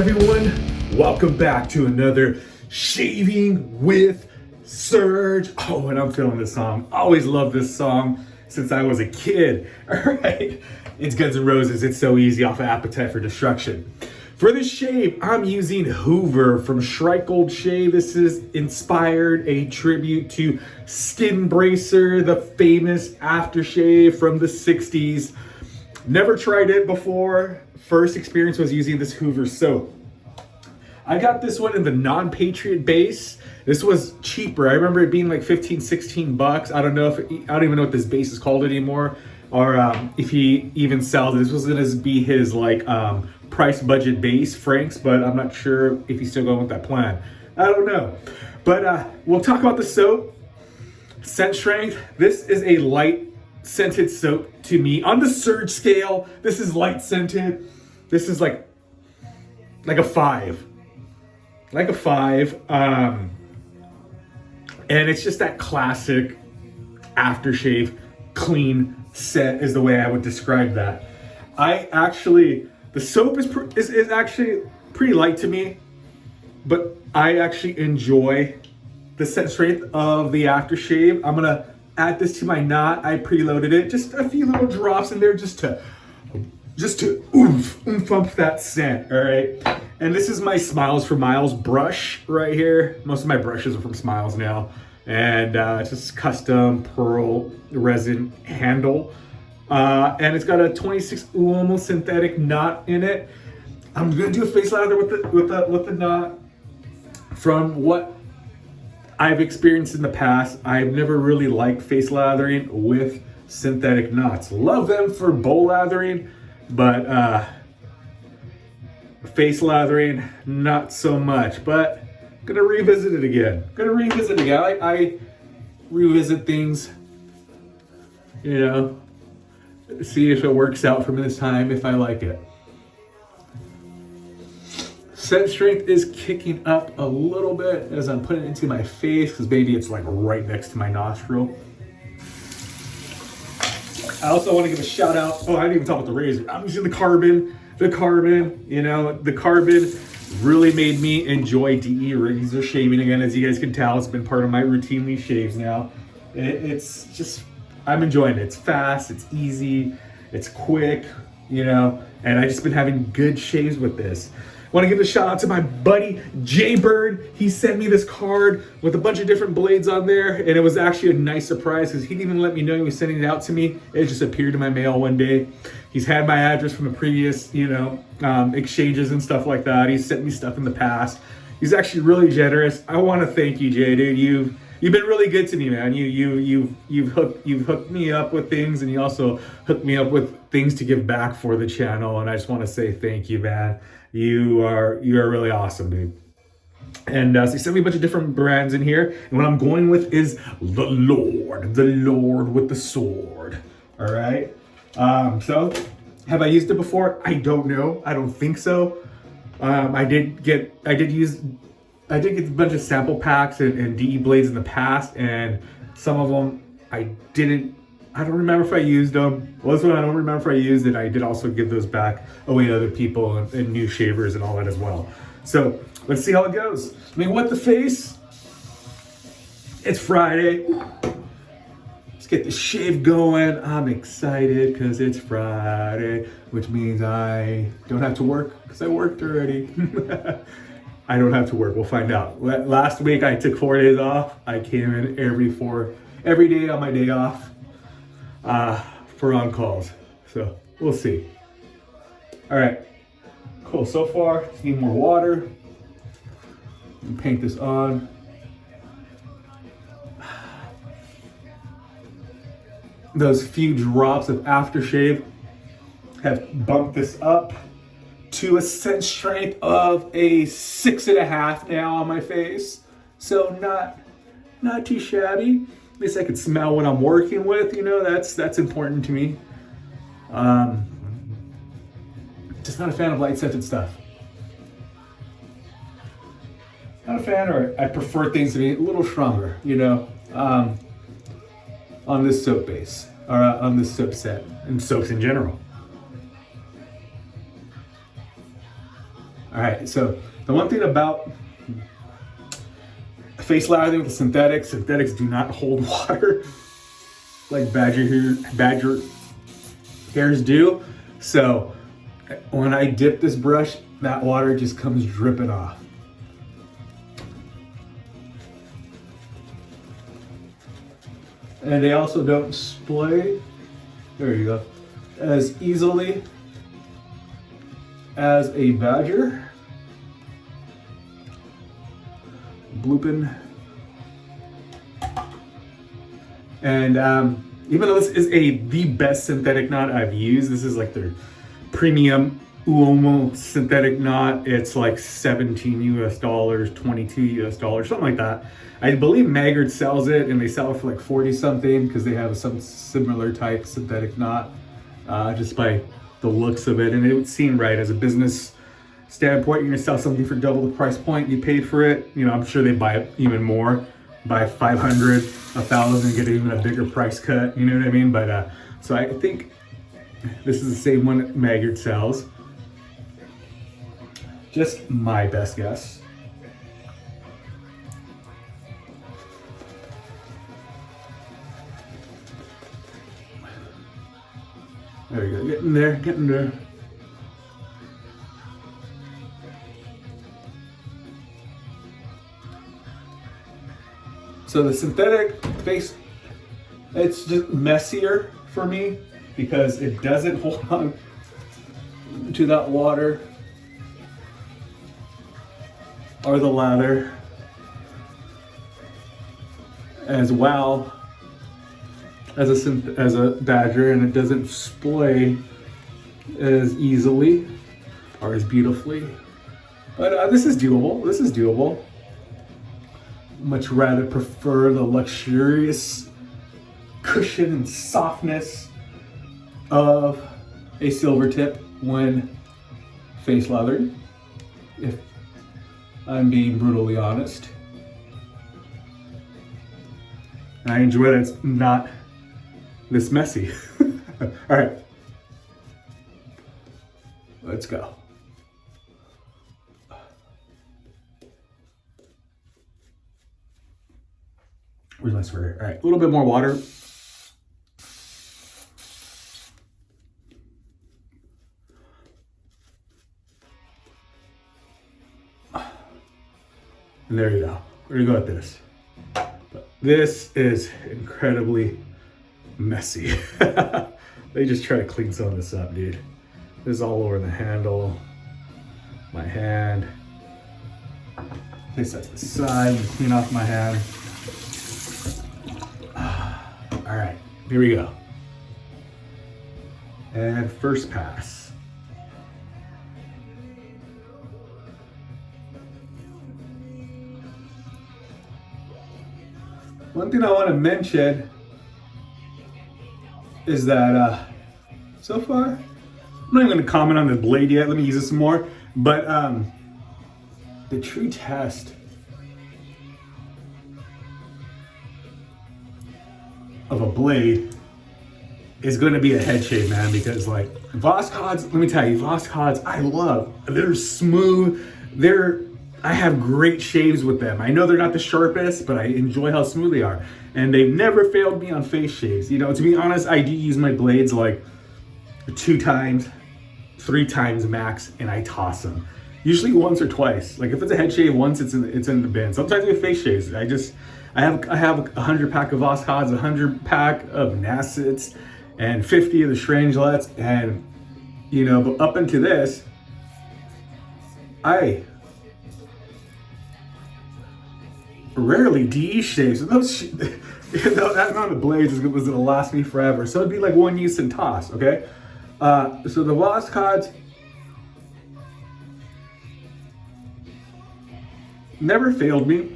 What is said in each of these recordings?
everyone? Welcome back to another Shaving with Serge. Oh, and I'm feeling this song. Always loved this song since I was a kid. All right, it's Guns N' Roses. It's So Easy off of Appetite for Destruction. For this shave, I'm using Hoover from Schreicold Shave. This is inspired a tribute to Skin Bracer, the famous aftershave from the 60s. Never tried it before. First experience was using this Hoover soap. I got this one in the non-Patriot base. This was cheaper. I remember it being like 15, 16 bucks. I don't even know what this base is called anymore, or if he even sells it. This was gonna be his like price budget base, Frank's, but I'm not sure if he's still going with that plan. I don't know. But we'll talk about the soap. Scent strength. This is a light scented soap to me. On the Serge scale, this is light scented. This is like a 5. Like a 5. And it's just that classic aftershave clean scent is the way I would describe that. The soap is actually pretty light to me, but I actually enjoy the scent strength of the aftershave. I'm gonna add this to my knot. I preloaded it, just a few little drops in there just to oomph up that scent, all right? And this is my Smiles for Miles brush right here. Most of my brushes are from Smiles now. And it's just custom pearl resin handle. And it's got a 26 Uomo synthetic knot in it. I'm gonna do a face lather with the knot. From what I've experienced in the past, I've never really liked face lathering with synthetic knots. Love them for bowl lathering, but face lathering, not so much. But gonna revisit it again. I revisit things, you know, see if it works out for me this time, if I like it. Scent strength is kicking up a little bit as I'm putting it into my face, because maybe it's like right next to my nostril. I also want to give a shout out. Oh, I didn't even talk about the razor. I'm using the Carbon. The Carbon really made me enjoy DE razor shaving again. As you guys can tell, it's been part of my routinely shaves now. It's just, I'm enjoying it. It's fast, it's easy, it's quick, you know, and I've just been having good shaves with this. Want to give a shout out to my buddy Jay Bird. He sent me this card with a bunch of different blades on there, and it was actually a nice surprise because he didn't even let me know he was sending it out to me. It just appeared in my mail one day. He's had my address from the previous, exchanges and stuff like that. He's sent me stuff in the past. He's actually really generous. I want to thank you, Jay, dude. You've been really good to me, man. You've hooked me up with things, and you also hooked me up with things to give back for the channel. And I just want to say thank you, man. You are really awesome, dude. And so he sent me a bunch of different brands in here, and what I'm going with is the Lord with the sword. All right. So have I used it before? I don't know. I don't think so. I did get a bunch of sample packs and DE blades in the past, and some of them I don't remember if I used them. Well, this one I don't remember if I used it. I did also give those back away to other people and new shavers and all that as well. So let's see how it goes. I mean, what the face? It's Friday. Let's get the shave going. I'm excited because it's Friday, which means I don't have to work because I worked already. I don't have to work. We'll find out. Last week I took 4 days off. I came in every day on my day off for on calls. So we'll see. All right, cool. So far, just need more water. Paint this on. Those few drops of aftershave have bumped this up to a scent strength of a 6.5 now on my face. So not too shabby. At least I can smell what I'm working with, you know, that's important to me. Just not a fan of light scented stuff. Not a fan, or I prefer things to be a little stronger, you know, on this soap base, or on this soap set, and soaps in general. All right, so the one thing about face lathering with synthetics do not hold water like badger hairs do. So when I dip this brush, that water just comes dripping off. And they also don't splay, there you go, as easily as a badger. Blooping. And even though this is the best synthetic knot I've used, this is like their premium Uomo synthetic knot. It's like $17 US, $22 US, something like that. I believe Maggard sells it, and they sell it for like 40 something because they have some similar type synthetic knot, just by the looks of it. And it would seem right as a business standpoint. You're gonna sell something for double the price point you paid for it. You know, I'm sure they buy it even more, buy 500, 1,000, get even a bigger price cut. You know what I mean? But so I think this is the same one that Maggard sells. Just my best guess. There you go, getting there. So the synthetic face, it's just messier for me because it doesn't hold on to that water or the lather as well as a badger, and it doesn't splay as easily or as beautifully. But this is doable. This is doable. Much rather prefer the luxurious cushion and softness of a silver tip when face lathering, if I'm being brutally honest. And I enjoy that it's not this messy. All right, let's go. Where's my sweater? All right, a little bit more water. And there you go. We're gonna go with this. But this is incredibly messy. They just try to clean some of this up, dude. This is all over the handle, my hand. Place that to the side and clean off my hand. All right, here we go. And first pass. One thing I want to mention is that so far, I'm not even going to comment on the blade yet. Let me use this some more. But the true test of a blade is going to be a head shave, man, because like Voskhod's, let me tell you, Voskhod's I love. They're smooth. I have great shaves with them. I know they're not the sharpest, but I enjoy how smooth they are. And they've never failed me on face shaves. You know, to be honest, I do use my blades like 2 times, 3 times max, and I toss them. Usually once or twice. Like if it's a head shave, once it's in the bin. Sometimes with face shaves, I have a 100 pack of Voskhod's, 100 pack of Nassets, and 50 of the Strangelets, and you know, but up into this, I rarely DE shaves. So that amount of blades was gonna last me forever. So it'd be like one use and toss, okay? So the Voskhod's never failed me.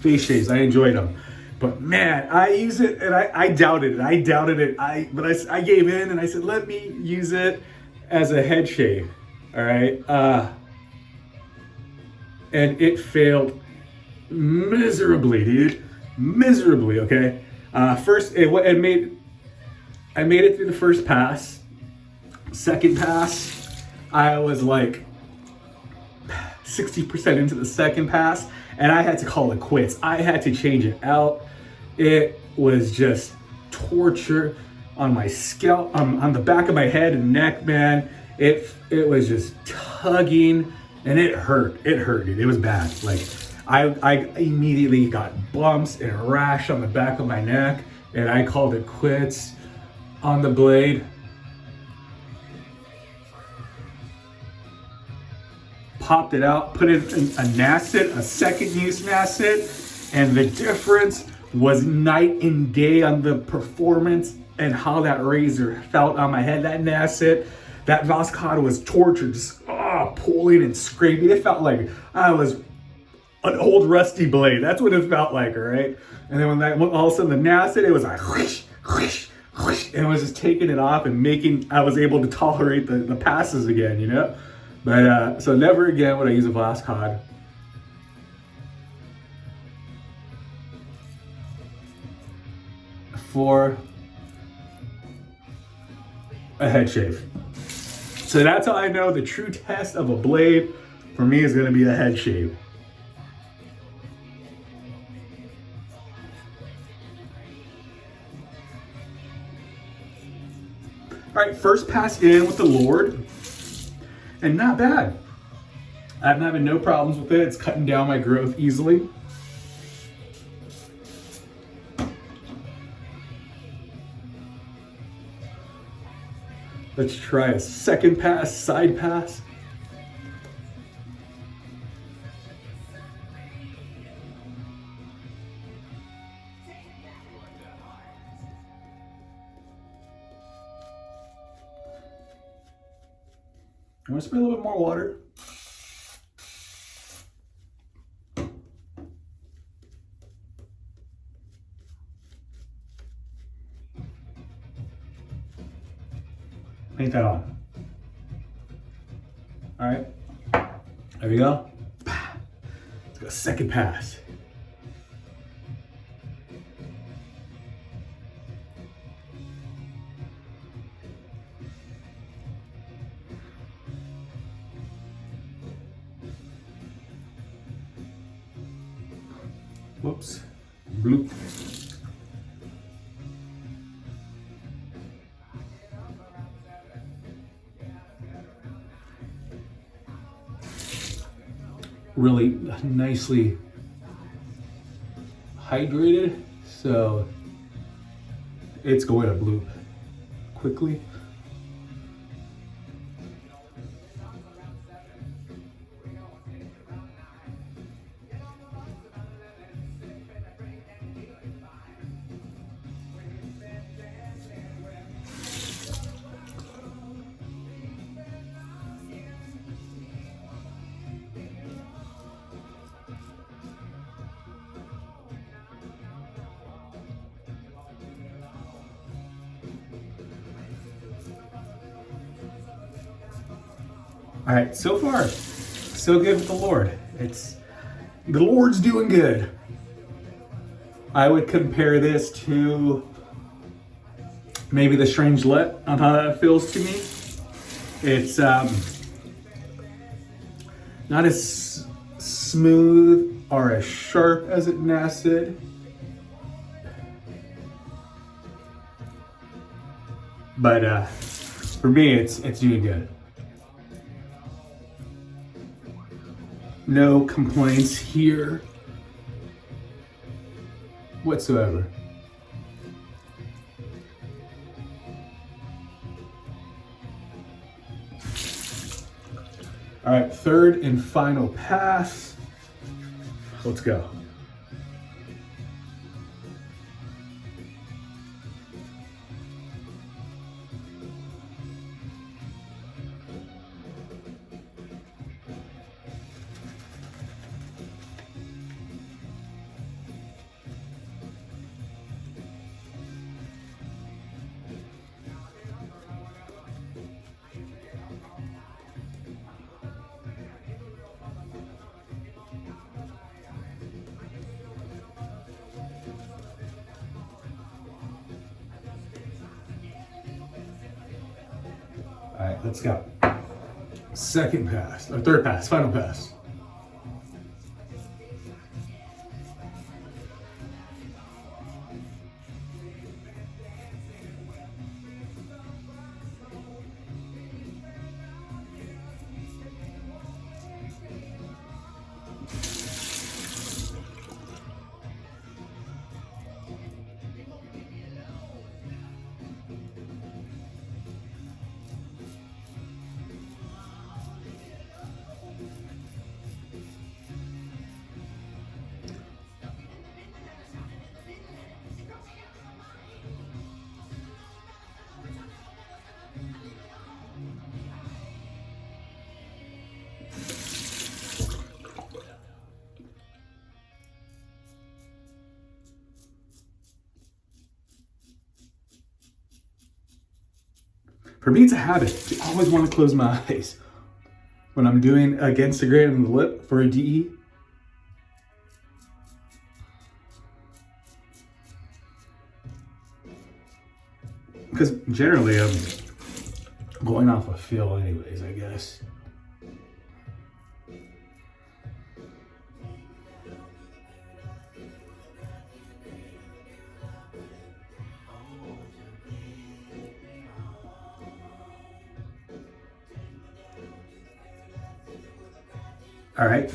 Face shaves, I enjoyed them. But man, I use it and I doubted it. But I gave in and I said, let me use it as a head shave, all right? And it failed miserably, dude. Miserably, okay? First, I made it through the first pass. Second pass, I was like 60% into the second pass, and I had to call it quits. I had to change it out. It was just torture on my scalp, on the back of my head and neck, man. It was just tugging, and it hurt. It hurt, dude. It was bad. Like I immediately got bumps and a rash on the back of my neck, and I called it quits on the blade. Popped it out, put it in a Nacet, a second use Nacet, and the difference was night and day on the performance and how that razor felt on my head. That Nacet, that Voskhod was torture, just pulling and scraping. It felt like I was an old rusty blade. That's what it felt like, all right? And then when all of a sudden the Nacet, it was like whoosh, whoosh, whoosh, and it was just taking it off and I was able to tolerate the passes again, you know? But so never again would I use a Voskhod. For a head shave. So that's how I know the true test of a blade for me is going to be a head shave. All right, first pass in with the Lord, and not bad. I'm having no problems with it. It's cutting down my growth easily. Let's try a second pass, side pass. I'm gonna spray a little bit more water. Paint that on. All right, there we go. Let's go second pass. Whoops, bloop. Really nicely hydrated, so it's going to bloop quickly. All right, so far, so good with the Lord. The Lord's doing good. I would compare this to maybe the Strangelet on how that feels to me. It's not as smooth or as sharp as it Nacet. But for me, it's doing good. No complaints here whatsoever. All right, third and final pass. Let's go. All right, let's go. Second pass, or third pass, final pass. For me, it's a habit to always want to close my eyes when I'm doing against the grain of the lip for a DE. Because generally I'm going off a feel anyways, I guess. All right,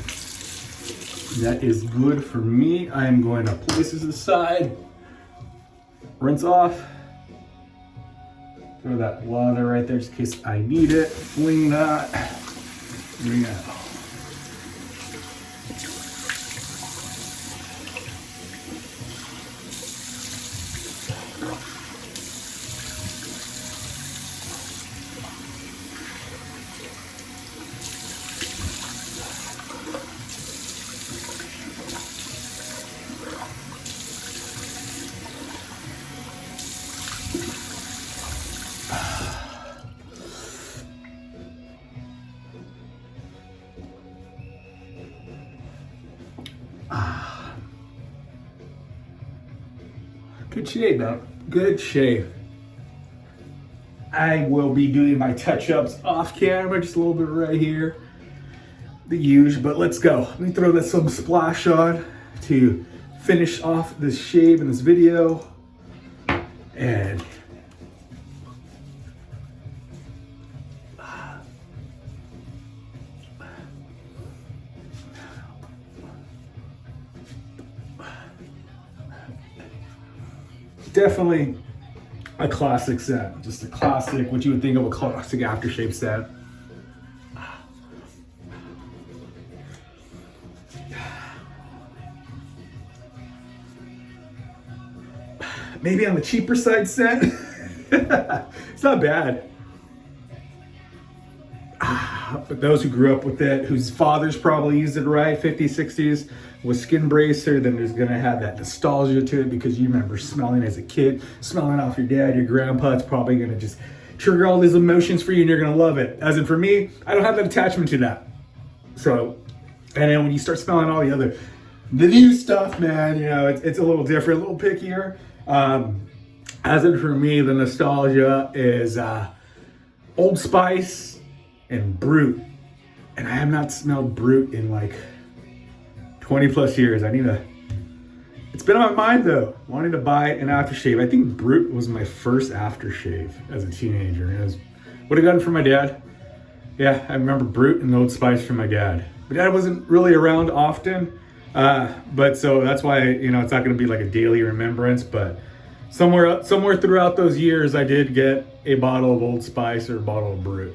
that is good for me. I am going to place this aside, rinse off, throw that water right there just in case I need it, fling that, there we go. Good shave, though. Good shave. I will be doing my touch-ups off camera, just a little bit right here. The usual, but let's go. Let me throw some splash on to finish off this shave in this video. And definitely a classic set. Just a classic, what you would think of a classic aftershave set. Maybe on the cheaper side set. It's not bad. But those who grew up with it, whose fathers probably used it right, 50s, 60s, with Skin Bracer, then there's gonna have that nostalgia to it because you remember smelling as a kid, smelling off your dad, your grandpa. It's probably gonna just trigger all these emotions for you and you're gonna love it. As in for me, I don't have that attachment to that. So, and then when you start smelling all the new stuff, man, you know, it's a little different, a little pickier. As in for me, the nostalgia is Old Spice and Brut. And I have not smelled Brut in like 20 plus years. It's been on my mind though, wanting to buy an aftershave. I think Brut was my first aftershave as a teenager. It was what I got from my dad. Yeah, I remember Brut and Old Spice from my dad. My dad wasn't really around often, but so that's why, you know, it's not gonna be like a daily remembrance, but somewhere throughout those years, I did get a bottle of Old Spice or a bottle of Brut.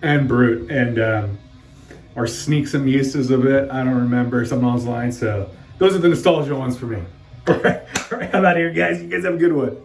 And Brut, and or sneak some uses of it. I don't remember, something along those lines. So those are the nostalgia ones for me. All right, I'm out of here, guys. You guys have a good one.